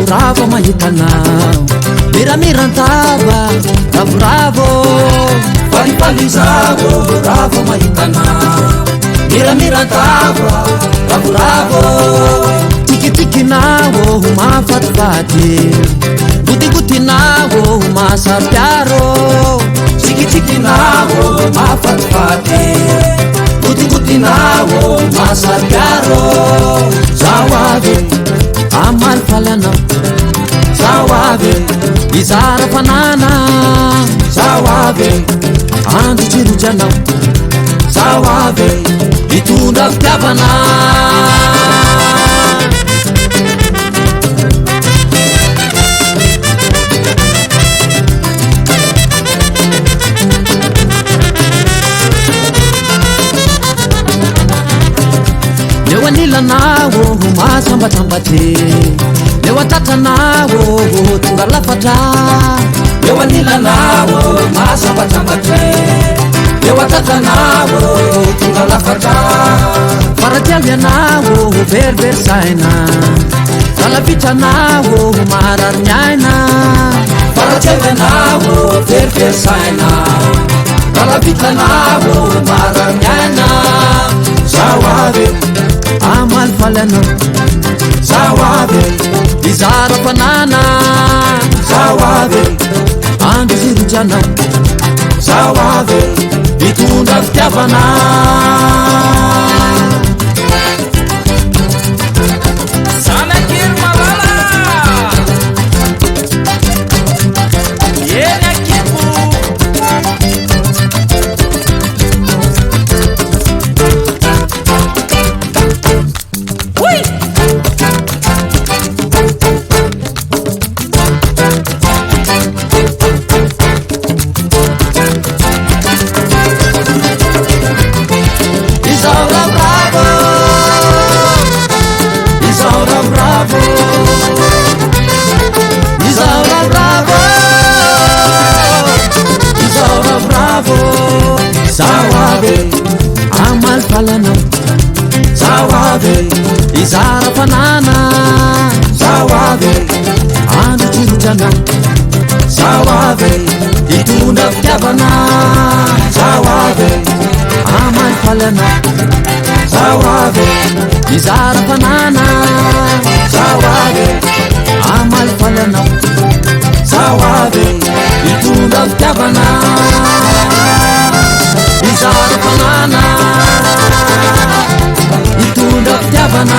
Ravo mahitanao miramirantava ravoravo falifalizavo ravo mahitanao miramirantava ravoravo tikitikinao mafatifaty gutigutinao masapiaro tikitikinao mafatifaty gutigutinao masapiaro zawave amal falana zawave izara fanana zawave ando jirujana zawave itunda fitiavana Nilanawo masambatambate lewatatanawo tungalafata lewanilanawo masambatambate lewatatanawo tungalafata faratialyanawo verversaina talapitanawo mararnyaina faratialyanawo verversaina talapitanawo mararnyaina zawave amal falana zawave izara fanana zawave ando zirujana zawave itunda fitiavana zawave amal falana zawave izara fanana zawave ando jirujana zawave itunda fitiavana zawave amal falana zawave izara fanana zawave amal falana zawave itunda fitiavana izara fanana itunda fitiavana